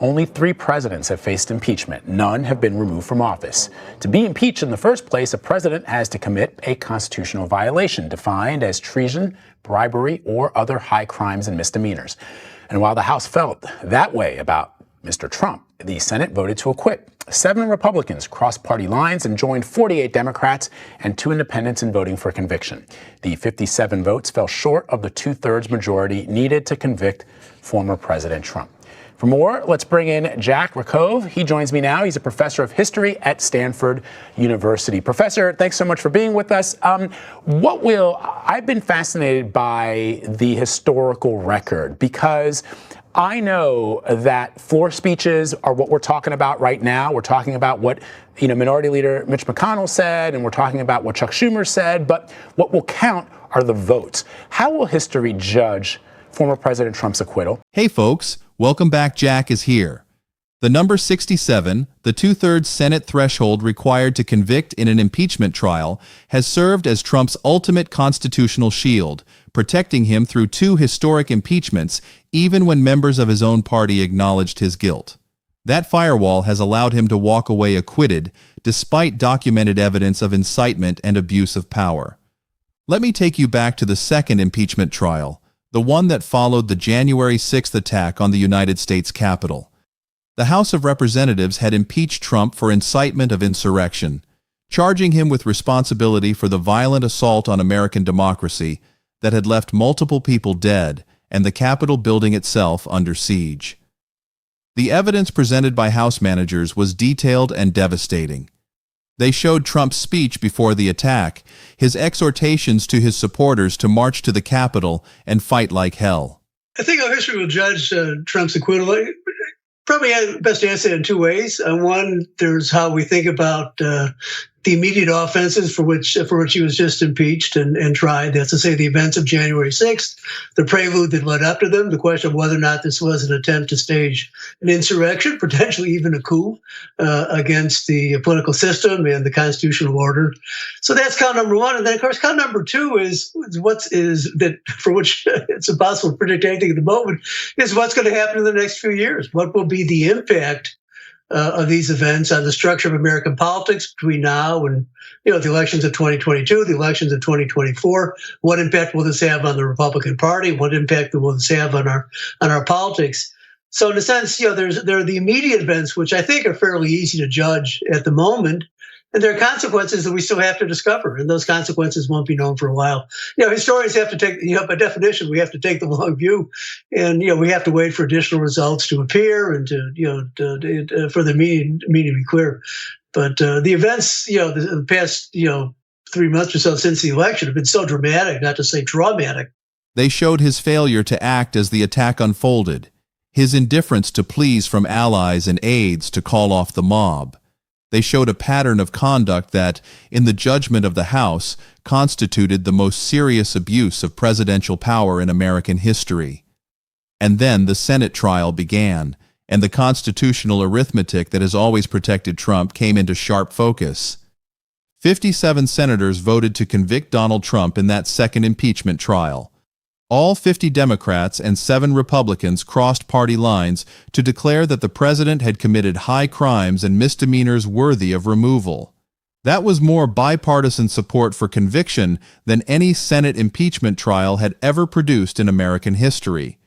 Only 3 presidents have faced impeachment. None have been removed from office. To be impeached in the first place, a president has to commit a constitutional violation defined as treason, bribery, or other high crimes and misdemeanors. And while the House felt that way about Mr. Trump, the Senate voted to acquit. 7 Republicans crossed party lines and joined 48 Democrats and 2 independents in voting for conviction. The 57 votes fell short of the 2/3 majority needed to convict former President Trump. For more, let's bring in Jack Rakove. He joins me now. He's a professor of history at Stanford University. Professor, thanks so much for being with us. I've been fascinated by the historical record because I know that floor speeches are what we're talking about right now. We're talking about what, Minority Leader Mitch McConnell said, and we're talking about what Chuck Schumer said, but what will count are the votes. How will history judge former President Trump's acquittal? Hey folks, welcome back. Jack is here. The number 67, the 2/3 Senate threshold required to convict in an impeachment trial, has served as Trump's ultimate constitutional shield, protecting him through 2 historic impeachments, even when members of his own party acknowledged his guilt. That firewall has allowed him to walk away acquitted, despite documented evidence of incitement and abuse of power. Let me take you back to the second impeachment trial, the one that followed the January 6th attack on the United States Capitol. The House of Representatives had impeached Trump for incitement of insurrection, charging him with responsibility for the violent assault on American democracy that had left multiple people dead and the Capitol building itself under siege. The evidence presented by House managers was detailed and devastating. They showed Trump's speech before the attack, his exhortations to his supporters to march to the Capitol and fight like hell. I think how history will judge Trump's acquittal. Probably best to answer it in 2 ways. One, there's how we think about the immediate offenses for which he was just impeached and tried. That's to say, the events of January 6th, the prelude that led up to them, the question of whether or not this was an attempt to stage an insurrection, potentially even a coup against the political system and the constitutional order. So that's count number 1. And then, of course, count number 2 is that for which it's impossible to predict anything at the moment, is what's going to happen in the next few years. What will be the impact of these events on the structure of American politics between now and the elections of 2022, the elections of 2024. What impact will this have on the Republican Party? What impact will this have on our politics? So in a sense, there are the immediate events, which I think are fairly easy to judge at the moment. And there are consequences that we still have to discover, and those consequences won't be known for a while. Historians have to take, by definition, we have to take the long view, and we have to wait for additional results to appear and for the meaning to be clear. But the events, the past 3 months or so since the election have been so dramatic, not to say traumatic. They showed his failure to act as the attack unfolded, his indifference to pleas from allies and aides to call off the mob. They showed a pattern of conduct that, in the judgment of the House, constituted the most serious abuse of presidential power in American history. And then the Senate trial began, and the constitutional arithmetic that has always protected Trump came into sharp focus. 57 senators voted to convict Donald Trump in that second impeachment trial. All 50 Democrats and 7 Republicans crossed party lines to declare that the president had committed high crimes and misdemeanors worthy of removal. That was more bipartisan support for conviction than any Senate impeachment trial had ever produced in American history.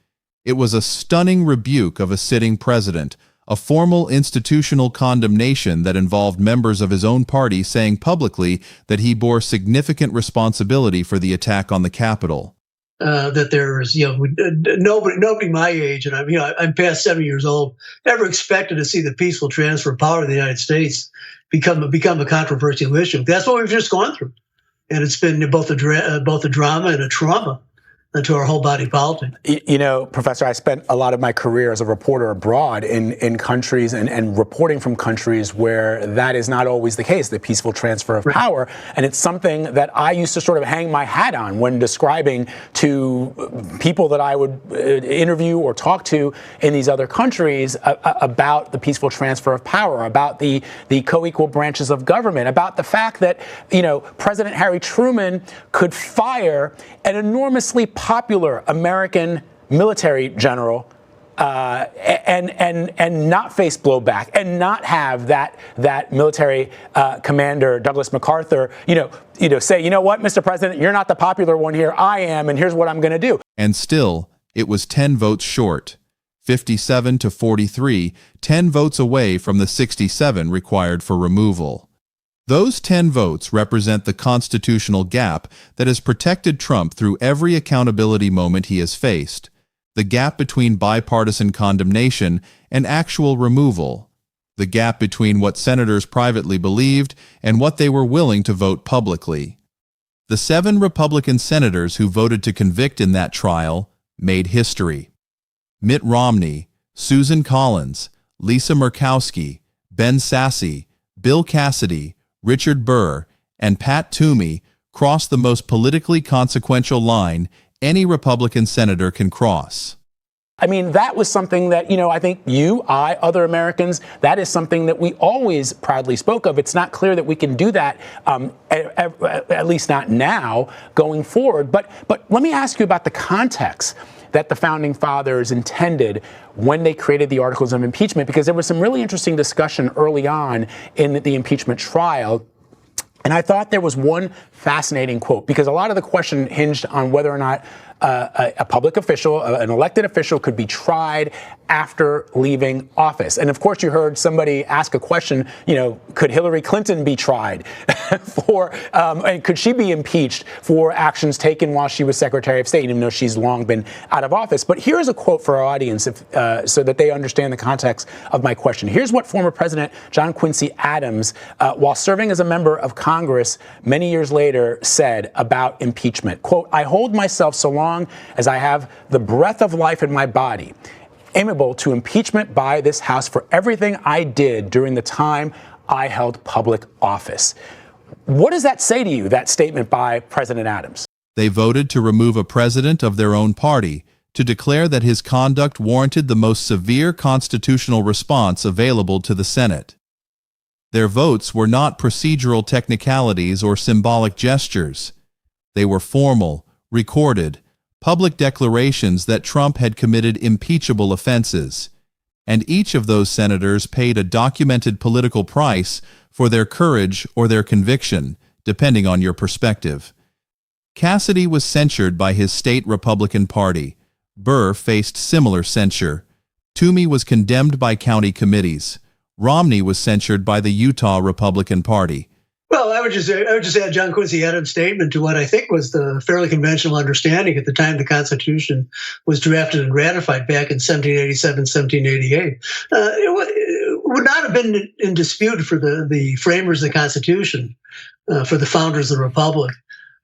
It was a stunning rebuke of a sitting president, a formal institutional condemnation that involved members of his own party saying publicly that he bore significant responsibility for the attack on the Capitol. That there's, nobody my age, and I'm past 70 years old, ever expected to see the peaceful transfer of power in the United States become a controversial issue. That's what we've just gone through, and it's been both a drama and a trauma to our whole body politic. Professor, I spent a lot of my career as a reporter abroad in countries and reporting from countries where that is not always the case, the peaceful transfer of power. And it's something that I used to sort of hang my hat on when describing to people that I would interview or talk to in these other countries about the peaceful transfer of power, about the co-equal branches of government, about the fact that, President Harry Truman could fire an enormously popular American military general and not face blowback and not have that military commander Douglas MacArthur, say, you know what, Mr. President, you're not the popular one here. I am, and here's what I'm going to do. And still, it was 10 votes short, 57 to 43, 10 votes away from the 67 required for removal. Those 10 votes represent the constitutional gap that has protected Trump through every accountability moment he has faced, the gap between bipartisan condemnation and actual removal, the gap between what senators privately believed and what they were willing to vote publicly. The 7 Republican senators who voted to convict in that trial made history. Mitt Romney, Susan Collins, Lisa Murkowski, Ben Sasse, Bill Cassidy, Richard Burr, and Pat Toomey crossed the most politically consequential line any Republican senator can cross. I mean, that was something that, I think I, other Americans, that is something that we always proudly spoke of. It's not clear that we can do that, at least not now, going forward. But let me ask you about the context that the Founding Fathers intended when they created the Articles of Impeachment, because there was some really interesting discussion early on in the impeachment trial. And I thought there was one fascinating quote, because a lot of the question hinged on whether or not a public official, an elected official, could be tried after leaving office. And of course, you heard somebody ask a question, could Hillary Clinton be tried and could she be impeached for actions taken while she was Secretary of State, even though she's long been out of office? But here's a quote for our audience so that they understand the context of my question. Here's what former President John Quincy Adams, while serving as a member of Congress many years later, said about impeachment. Quote, "I hold myself so long as I have the breath of life in my body, amenable to impeachment by this House for everything I did during the time I held public office." What does that say to you, that statement by President Adams? They voted to remove a president of their own party, to declare that his conduct warranted the most severe constitutional response available to the Senate. Their votes were not procedural technicalities or symbolic gestures. They were formal, recorded, public declarations that Trump had committed impeachable offenses, and each of those senators paid a documented political price for their courage or their conviction, depending on your perspective. Cassidy was censured by his state Republican Party. Burr faced similar censure. Toomey was condemned by county committees. Romney was censured by the Utah Republican Party. Well, I would just add John Quincy Adams' statement to what I think was the fairly conventional understanding at the time the Constitution was drafted and ratified back in 1787, 1788. It would not have been in dispute for the framers of the Constitution, for the founders of the Republic,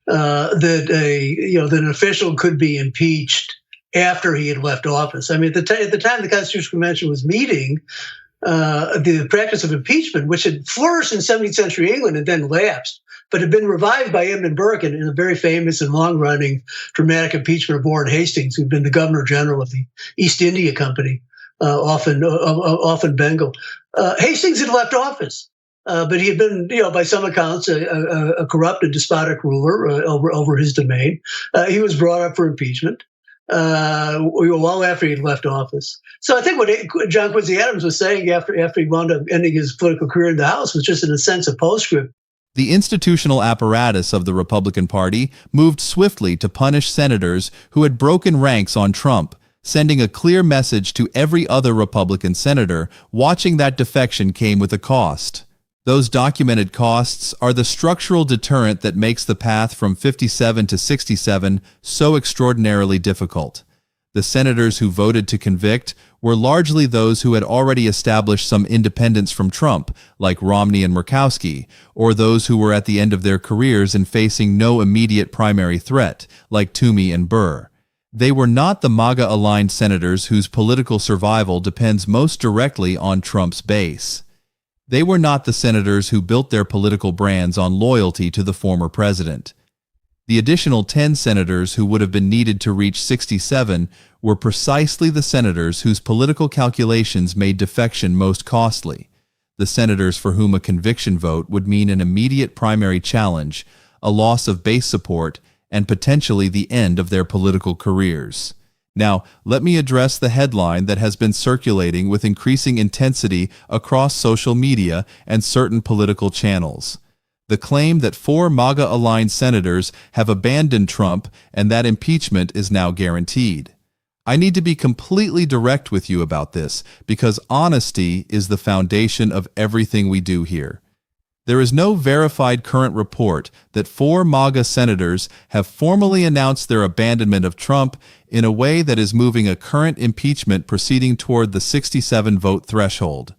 that an official could be impeached after he had left office. I mean, at the time the Constitutional Convention was meeting, the practice of impeachment, which had flourished in 17th century England and then lapsed, but had been revived by Edmund Burke in a very famous and long-running dramatic impeachment of Warren Hastings, who'd been the Governor General of the East India Company, often Bengal. Hastings had left office, but he had been, by some accounts, a corrupt and despotic ruler over his domain. He was brought up for impeachment well after he'd left office. So I think what John Quincy Adams was saying after he wound up ending his political career in the House was just in a sense a postscript. The institutional apparatus of the Republican Party moved swiftly to punish senators who had broken ranks on Trump, sending a clear message to every other Republican senator watching that defection came with a cost. Those documented costs are the structural deterrent that makes the path from 57 to 67 so extraordinarily difficult. The senators who voted to convict were largely those who had already established some independence from Trump, like Romney and Murkowski, or those who were at the end of their careers and facing no immediate primary threat, like Toomey and Burr. They were not the MAGA-aligned senators whose political survival depends most directly on Trump's base. They were not the senators who built their political brands on loyalty to the former president. The additional 10 senators who would have been needed to reach 67 were precisely the senators whose political calculations made defection most costly, the senators for whom a conviction vote would mean an immediate primary challenge, a loss of base support, and potentially the end of their political careers. Now, let me address the headline that has been circulating with increasing intensity across social media and certain political channels. The claim that 4 MAGA-aligned senators have abandoned Trump and that impeachment is now guaranteed. I need to be completely direct with you about this because honesty is the foundation of everything we do here. There is no verified current report that 4 MAGA senators have formally announced their abandonment of Trump in a way that is moving a current impeachment proceeding toward the 67-vote threshold.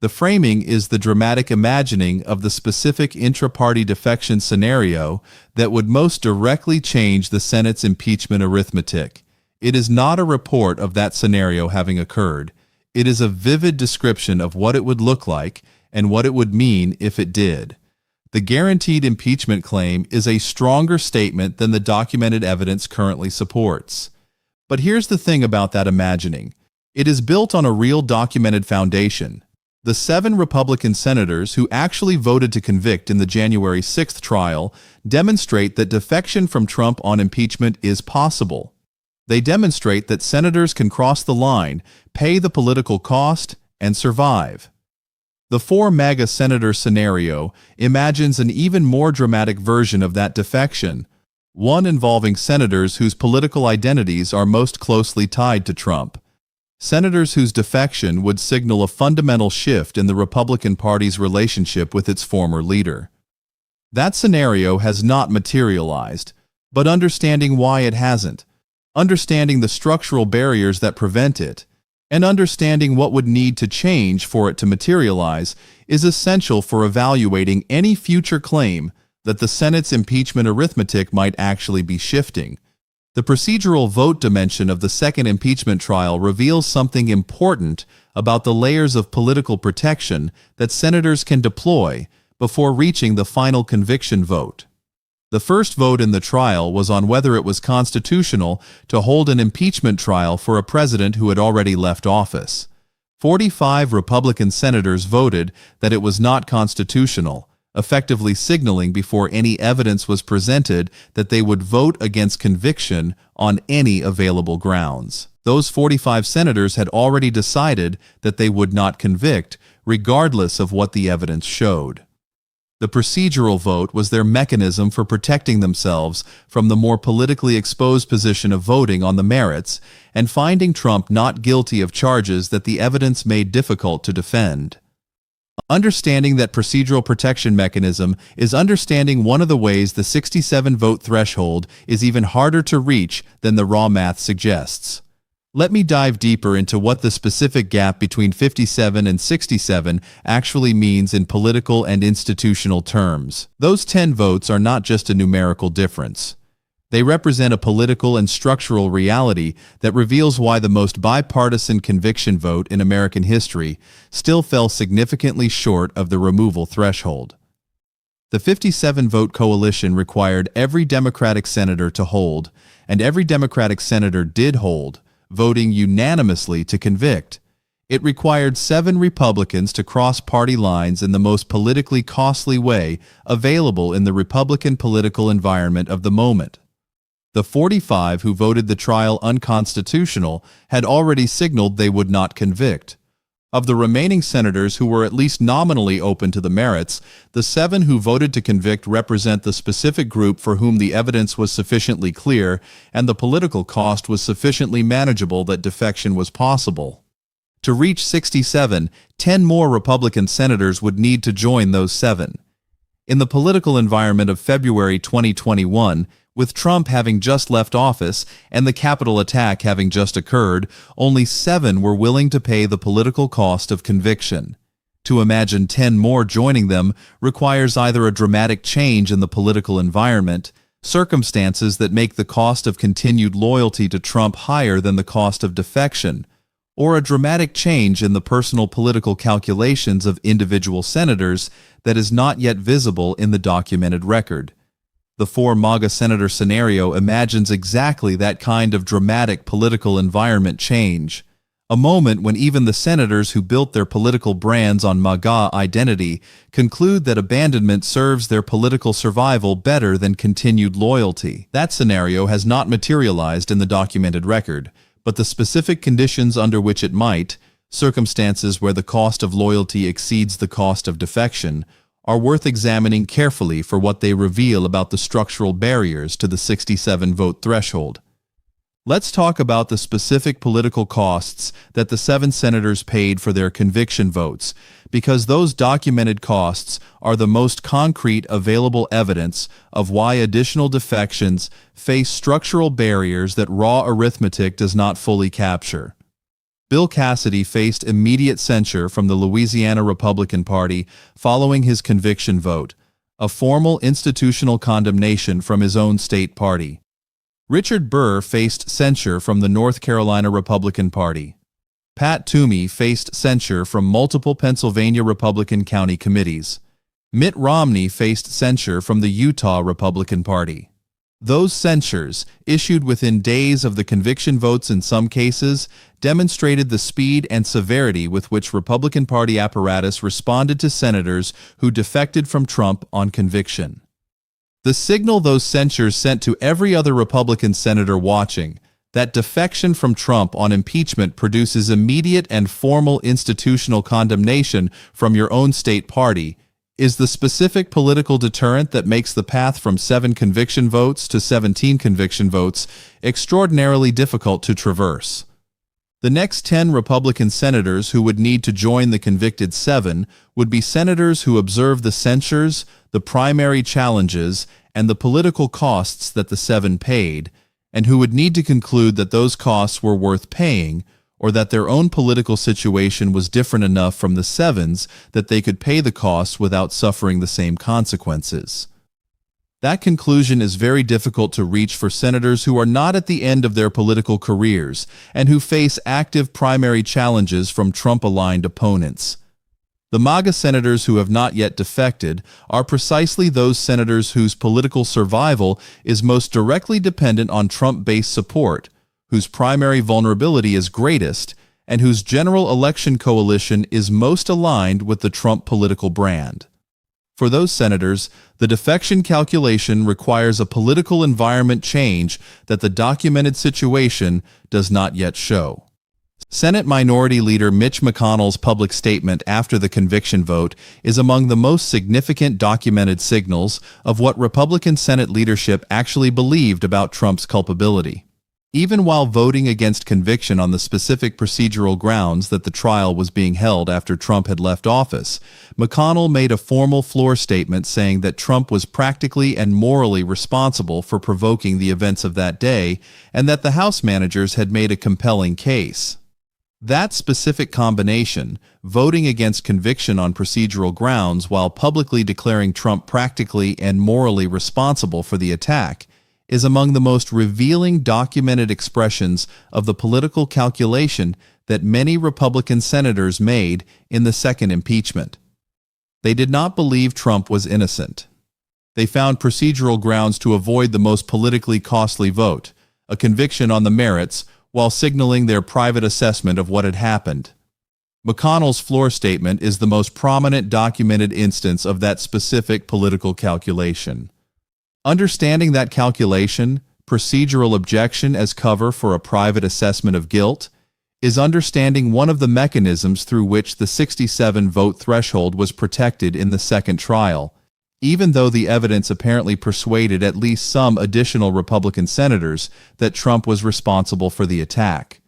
The framing is the dramatic imagining of the specific intra-party defection scenario that would most directly change the Senate's impeachment arithmetic. It is not a report of that scenario having occurred. It is a vivid description of what it would look like and what it would mean if it did. The guaranteed impeachment claim is a stronger statement than the documented evidence currently supports. But here's the thing about that imagining. It is built on a real documented foundation. The 7 Republican senators who actually voted to convict in the January 6th trial demonstrate that defection from Trump on impeachment is possible. They demonstrate that senators can cross the line, pay the political cost, and survive. The 4 MAGA senator scenario imagines an even more dramatic version of that defection, one involving senators whose political identities are most closely tied to Trump. Senators whose defection would signal a fundamental shift in the Republican Party's relationship with its former leader. That scenario has not materialized, but understanding why it hasn't, understanding the structural barriers that prevent it, and understanding what would need to change for it to materialize is essential for evaluating any future claim that the Senate's impeachment arithmetic might actually be shifting. The procedural vote dimension of the second impeachment trial reveals something important about the layers of political protection that senators can deploy before reaching the final conviction vote. The first vote in the trial was on whether it was constitutional to hold an impeachment trial for a president who had already left office. 45 Republican senators voted that it was not constitutional, effectively signaling before any evidence was presented that they would vote against conviction on any available grounds. Those 45 senators had already decided that they would not convict, regardless of what the evidence showed. The procedural vote was their mechanism for protecting themselves from the more politically exposed position of voting on the merits and finding Trump not guilty of charges that the evidence made difficult to defend. Understanding that procedural protection mechanism is understanding one of the ways the 67-vote threshold is even harder to reach than the raw math suggests. Let me dive deeper into what the specific gap between 57 and 67 actually means in political and institutional terms. Those 10 votes are not just a numerical difference. They represent a political and structural reality that reveals why the most bipartisan conviction vote in American history still fell significantly short of the removal threshold. The 57-vote coalition required every Democratic senator to hold, and every Democratic senator did hold, voting unanimously to convict. It required 7 Republicans to cross party lines in the most politically costly way available in the Republican political environment of the moment. The 45 who voted the trial unconstitutional had already signaled they would not convict. Of the remaining senators who were at least nominally open to the merits, the 7 who voted to convict represent the specific group for whom the evidence was sufficiently clear and the political cost was sufficiently manageable that defection was possible. To reach 67, 10 more Republican senators would need to join those 7. In the political environment of February 2021, with Trump having just left office and the Capitol attack having just occurred, only 7 were willing to pay the political cost of conviction. To imagine 10 more joining them requires either a dramatic change in the political environment, circumstances that make the cost of continued loyalty to Trump higher than the cost of defection, or a dramatic change in the personal political calculations of individual senators that is not yet visible in the documented record. The 4 MAGA senator scenario imagines exactly that kind of dramatic political environment change. a moment when even the senators who built their political brands on MAGA identity conclude that abandonment serves their political survival better than continued loyalty. That scenario has not materialized in the documented record, but the specific conditions under which it might, circumstances where the cost of loyalty exceeds the cost of defection, are worth examining carefully for what they reveal about the structural barriers to the 67-vote threshold. Let's talk about the specific political costs that the 7 senators paid for their conviction votes, because those documented costs are the most concrete available evidence of why additional defections face structural barriers that raw arithmetic does not fully capture. Bill Cassidy faced immediate censure from the Louisiana Republican Party following his conviction vote, a formal institutional condemnation from his own state party. Richard Burr faced censure from the North Carolina Republican Party. Pat Toomey faced censure from multiple Pennsylvania Republican county committees. Mitt Romney faced censure from the Utah Republican Party. Those censures, issued within days of the conviction votes in some cases, demonstrated the speed and severity with which Republican Party apparatus responded to senators who defected from Trump on conviction. The signal those censures sent to every other Republican senator watching, that defection from Trump on impeachment produces immediate and formal institutional condemnation from your own state party, is the specific political deterrent that makes the path from 7 conviction votes to 17 conviction votes extraordinarily difficult to traverse. The next 10 Republican senators who would need to join the convicted 7 would be senators who observe the censures, the primary challenges, and the political costs that the 7 paid, and who would need to conclude that those costs were worth paying, or that their own political situation was different enough from the 7's that they could pay the costs without suffering the same consequences. That conclusion is very difficult to reach for senators who are not at the end of their political careers and who face active primary challenges from Trump-aligned opponents. The MAGA senators who have not yet defected are precisely those senators whose political survival is most directly dependent on Trump-based support, whose primary vulnerability is greatest, and whose general election coalition is most aligned with the Trump political brand. For those senators, the defection calculation requires a political environment change that the documented situation does not yet show. Senate Minority Leader Mitch McConnell's public statement after the conviction vote is among the most significant documented signals of what Republican Senate leadership actually believed about Trump's culpability. Even while voting against conviction on the specific procedural grounds that the trial was being held after Trump had left office, McConnell made a formal floor statement saying that Trump was practically and morally responsible for provoking the events of that day and that the House managers had made a compelling case. That specific combination, voting against conviction on procedural grounds while publicly declaring Trump practically and morally responsible for the attack, is among the most revealing documented expressions of the political calculation that many Republican senators made in the second impeachment. They did not believe Trump was innocent. They found procedural grounds to avoid the most politically costly vote, a conviction on the merits, while signaling their private assessment of what had happened. McConnell's floor statement is the most prominent documented instance of that specific political calculation. Understanding that calculation, procedural objection as cover for a private assessment of guilt, is understanding one of the mechanisms through which the 67-vote threshold was protected in the second trial, even though the evidence apparently persuaded at least some additional Republican senators that Trump was responsible for the attack.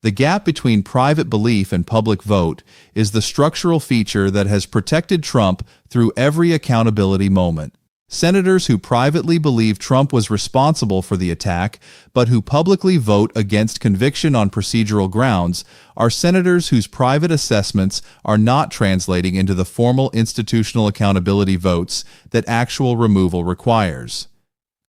The gap between private belief and public vote is the structural feature that has protected Trump through every accountability moment. Senators who privately believe Trump was responsible for the attack, but who publicly vote against conviction on procedural grounds, are senators whose private assessments are not translating into the formal institutional accountability votes that actual removal requires.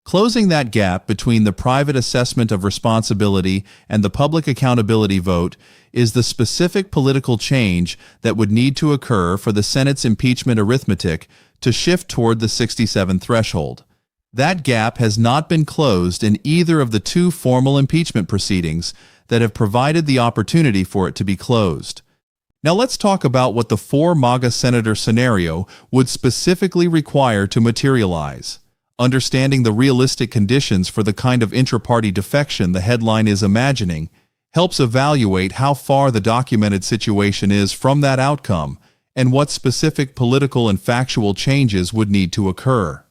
Closing that gap between the private assessment of responsibility and the public accountability vote is the specific political change that would need to occur for the Senate's impeachment arithmetic to shift toward the 67 threshold. That gap has not been closed in either of the 2 formal impeachment proceedings that have provided the opportunity for it to be closed. Now let's talk about what the 4 MAGA senator scenario would specifically require to materialize. Understanding the realistic conditions for the kind of intra-party defection the headline is imagining helps evaluate how far the documented situation is from that outcome and what specific political and factual changes would need to occur.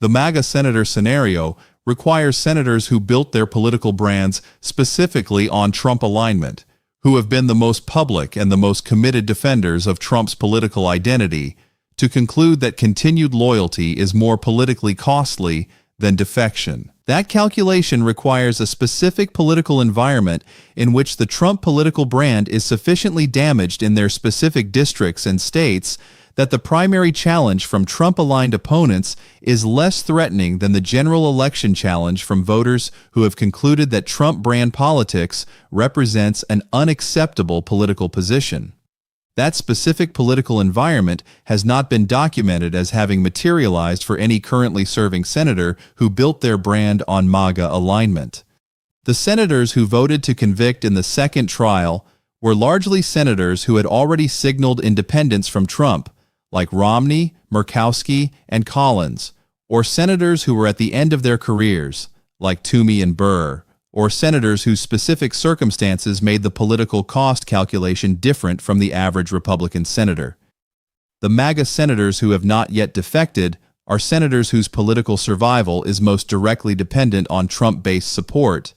The MAGA senator scenario requires senators who built their political brands specifically on Trump alignment, who have been the most public and the most committed defenders of Trump's political identity, to conclude that continued loyalty is more politically costly than defection. That calculation requires a specific political environment in which the Trump political brand is sufficiently damaged in their specific districts and states that the primary challenge from Trump-aligned opponents is less threatening than the general election challenge from voters who have concluded that Trump brand politics represents an unacceptable political position. That specific political environment has not been documented as having materialized for any currently serving senator who built their brand on MAGA alignment. The senators who voted to convict in the second trial were largely senators who had already signaled independence from Trump, like Romney, Murkowski, and Collins, or senators who were at the end of their careers, like Toomey and Burr, or senators whose specific circumstances made the political cost calculation different from the average Republican senator. The MAGA senators who have not yet defected are senators whose political survival is most directly dependent on Trump-based support,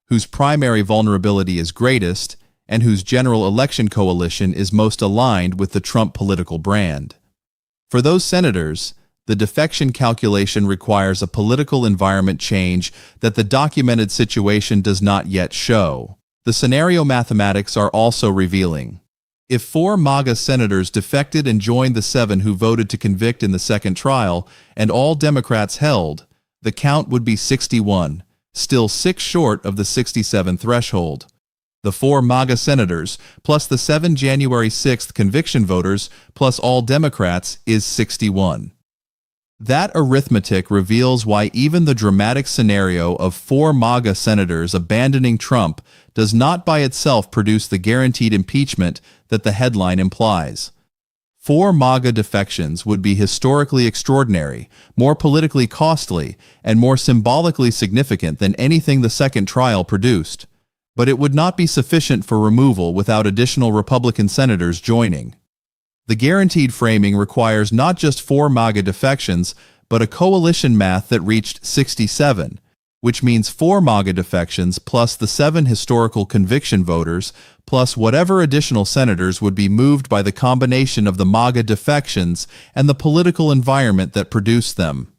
whose primary vulnerability is greatest, and whose general election coalition is most aligned with the Trump political brand. For those senators, the defection calculation requires a political environment change that the documented situation does not yet show. The scenario mathematics are also revealing. If 4 MAGA senators defected and joined the 7 who voted to convict in the second trial, and all Democrats held, the count would be 61, still 6 short of the 67 threshold. The 4 MAGA senators, plus the 7 January 6th conviction voters, plus all Democrats, is 61. That arithmetic reveals why even the dramatic scenario of 4 MAGA senators abandoning Trump does not by itself produce the guaranteed impeachment that the headline implies. 4 MAGA defections would be historically extraordinary, more politically costly, and more symbolically significant than anything the second trial produced. But it would not be sufficient for removal without additional Republican senators joining. The guaranteed framing requires not just 4 MAGA defections, but a coalition math that reached 67, which means 4 MAGA defections plus the 7 historical conviction voters, plus whatever additional senators would be moved by the combination of the MAGA defections and the political environment that produced them.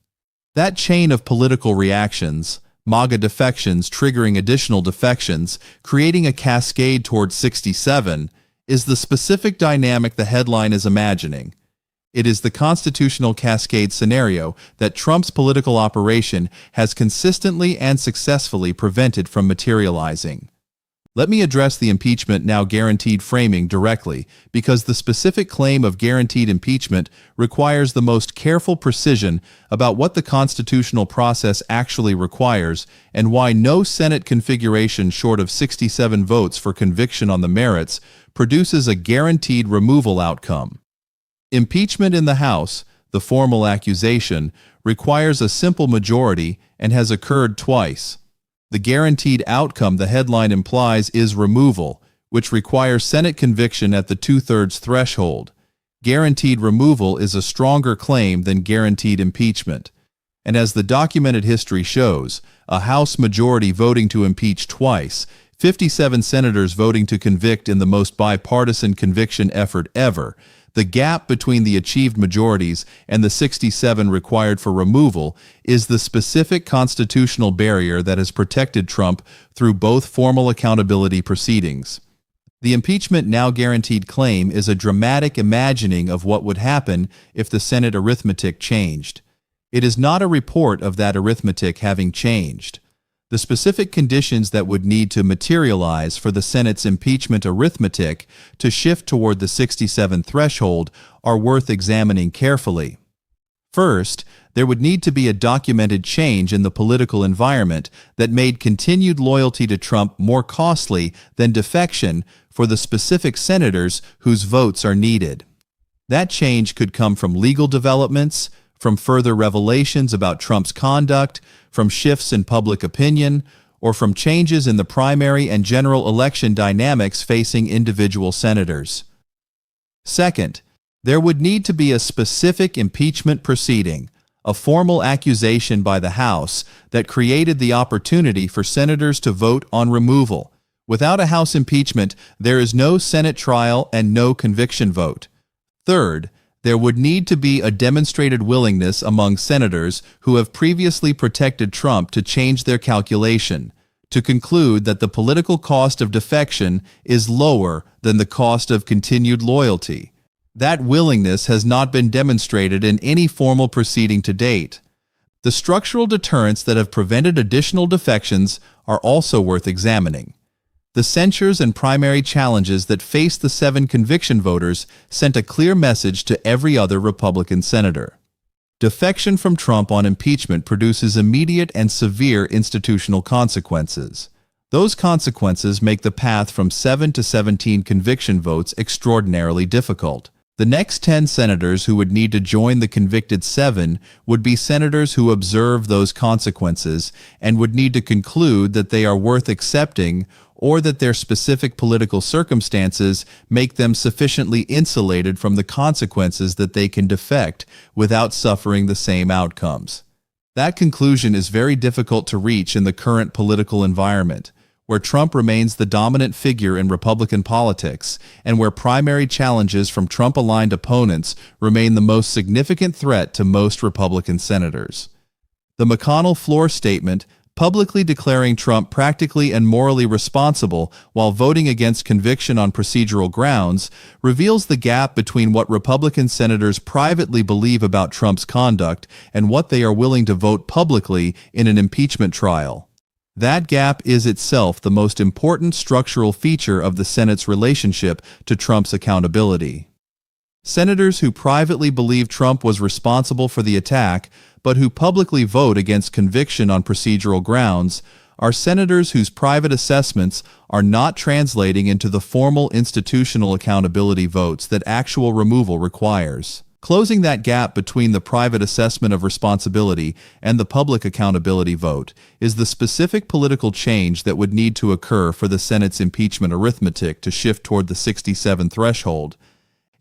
That chain of political reactions, MAGA defections triggering additional defections, creating a cascade towards 67, is the specific dynamic the headline is imagining. It is the constitutional cascade scenario that Trump's political operation has consistently and successfully prevented from materializing. Let me address the impeachment now guaranteed framing directly, because the specific claim of guaranteed impeachment requires the most careful precision about what the constitutional process actually requires and why no Senate configuration short of 67 votes for conviction on the merits produces a guaranteed removal outcome. Impeachment in the House, the formal accusation, requires a simple majority and has occurred twice. The guaranteed outcome the headline implies is removal, which requires Senate conviction at the 2/3 threshold. Guaranteed removal is a stronger claim than guaranteed impeachment. And as the documented history shows, a House majority voting to impeach twice, 57 senators voting to convict in the most bipartisan conviction effort ever, the gap between the achieved majorities and the 67 required for removal is the specific constitutional barrier that has protected Trump through both formal accountability proceedings. The impeachment now guaranteed claim is a dramatic imagining of what would happen if the Senate arithmetic changed. It is not a report of that arithmetic having changed. The specific conditions that would need to materialize for the Senate's impeachment arithmetic to shift toward the 67 threshold are worth examining carefully. First, there would need to be a documented change in the political environment that made continued loyalty to Trump more costly than defection for the specific senators whose votes are needed. That change could come from legal developments, from further revelations about Trump's conduct, from shifts in public opinion, or from changes in the primary and general election dynamics facing individual senators. Second, there would need to be a specific impeachment proceeding, a formal accusation by the House that created the opportunity for senators to vote on removal. Without a House impeachment, there is no Senate trial and no conviction vote. Third, there would need to be a demonstrated willingness among senators who have previously protected Trump to change their calculation, to conclude that the political cost of defection is lower than the cost of continued loyalty. That willingness has not been demonstrated in any formal proceeding to date. The structural deterrents that have prevented additional defections are also worth examining. The censures and primary challenges that faced the 7 conviction voters sent a clear message to every other Republican senator. Defection from Trump on impeachment produces immediate and severe institutional consequences. Those consequences make the path from 7 to 17 conviction votes extraordinarily difficult. The next 10 senators who would need to join the convicted 7 would be senators who observe those consequences and would need to conclude that they are worth accepting or that their specific political circumstances make them sufficiently insulated from the consequences that they can defect without suffering the same outcomes. That conclusion is very difficult to reach in the current political environment, where Trump remains the dominant figure in Republican politics and where primary challenges from Trump-aligned opponents remain the most significant threat to most Republican senators. The McConnell floor statement, publicly declaring Trump practically and morally responsible while voting against conviction on procedural grounds, reveals the gap between what Republican senators privately believe about Trump's conduct and what they are willing to vote publicly in an impeachment trial. That gap is itself the most important structural feature of the Senate's relationship to Trump's accountability. Senators who privately believe Trump was responsible for the attack, but who publicly vote against conviction on procedural grounds, are senators whose private assessments are not translating into the formal institutional accountability votes that actual removal requires. Closing that gap between the private assessment of responsibility and the public accountability vote is the specific political change that would need to occur for the Senate's impeachment arithmetic to shift toward the 67 threshold.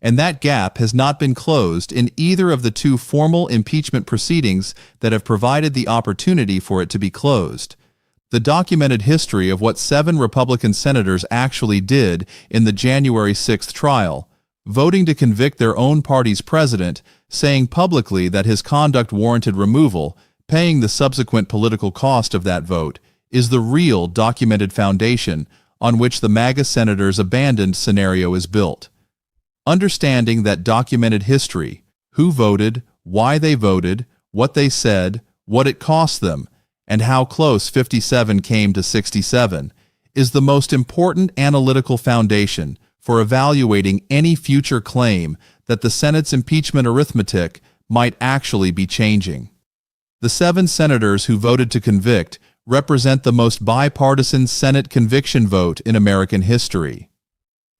And that gap has not been closed in either of the 2 formal impeachment proceedings that have provided the opportunity for it to be closed. The documented history of what 7 Republican senators actually did in the January 6th trial, voting to convict their own party's president, saying publicly that his conduct warranted removal, paying the subsequent political cost of that vote, is the real documented foundation on which the MAGA senators' abandoned scenario is built. Understanding that documented history, who voted, why they voted, what they said, what it cost them, and how close 57 came to 67, is the most important analytical foundation for evaluating any future claim that the Senate's impeachment arithmetic might actually be changing. The 7 senators who voted to convict represent the most bipartisan Senate conviction vote in American history.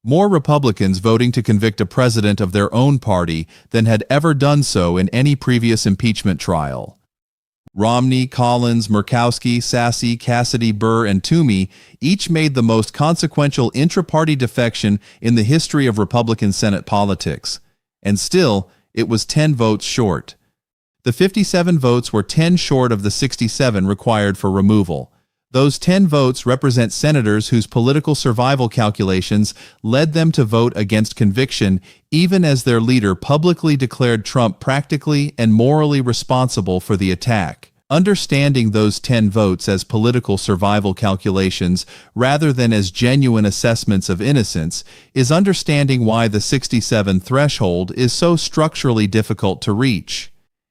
More Republicans voting to convict a president of their own party than had ever done so in any previous impeachment trial. Romney, Collins, Murkowski, Sasse, Cassidy, Burr, and Toomey each made the most consequential intra-party defection in the history of Republican Senate politics. And still, it was 10 votes short. The 57 votes were 10 short of the 67 required for removal. Those 10 votes represent senators whose political survival calculations led them to vote against conviction even as their leader publicly declared Trump practically and morally responsible for the attack. Understanding those 10 votes as political survival calculations rather than as genuine assessments of innocence is understanding why the 67 threshold is so structurally difficult to reach.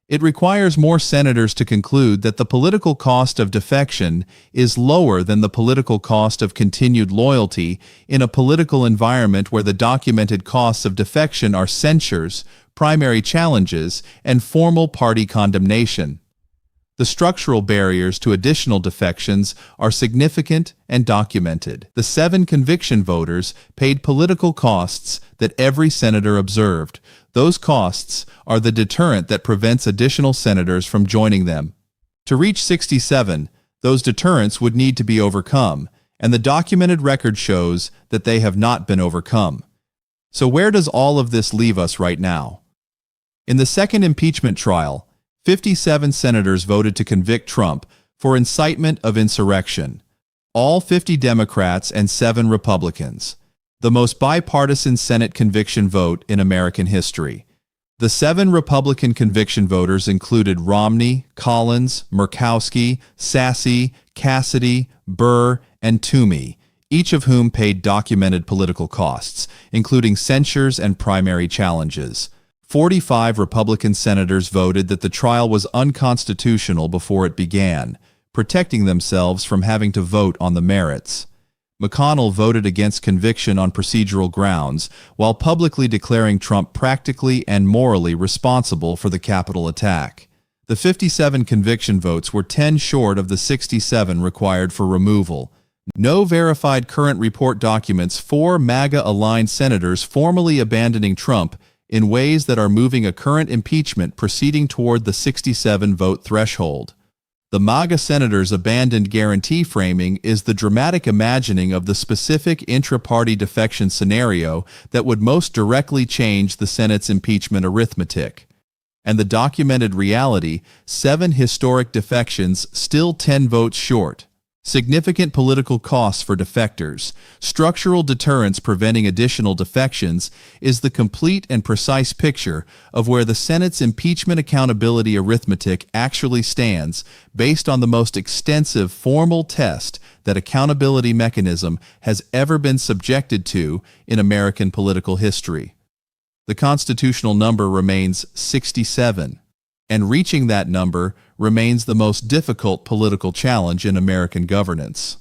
It requires more senators to conclude that the political cost of defection is lower than the political cost of continued loyalty in a political environment where the documented costs of defection are censures, primary challenges, and formal party condemnation. The structural barriers to additional defections are significant and documented. The 7 conviction voters paid political costs that every senator observed. Those costs are the deterrent that prevents additional senators from joining them. To reach 67, those deterrents would need to be overcome, and the documented record shows that they have not been overcome. So where does all of this leave us right now? In the second impeachment trial, 57 senators voted to convict Trump for incitement of insurrection. All 50 Democrats and 7 Republicans. The most bipartisan Senate conviction vote in American history. The 7 Republican conviction voters included Romney, Collins, Murkowski, Sasse, Cassidy, Burr, and Toomey, each of whom paid documented political costs, including censures and primary challenges. 45 Republican senators voted that the trial was unconstitutional before it began, protecting themselves from having to vote on the merits. McConnell voted against conviction on procedural grounds, while publicly declaring Trump practically and morally responsible for the Capitol attack. The 57 conviction votes were 10 short of the 67 required for removal. No verified current report documents 4 MAGA-aligned senators formally abandoning Trump in ways that are moving a current impeachment proceeding toward the 67 vote threshold. The MAGA senators' abandoned guarantee framing is the dramatic imagining of the specific intra-party defection scenario that would most directly change the Senate's impeachment arithmetic. And the documented reality, 7 historic defections, still 10 votes short. Significant political costs for defectors, structural deterrents preventing additional defections, is the complete and precise picture of where the Senate's impeachment accountability arithmetic actually stands, based on the most extensive formal test that accountability mechanism has ever been subjected to in American political history. The constitutional number remains 67. And reaching that number remains the most difficult political challenge in American governance.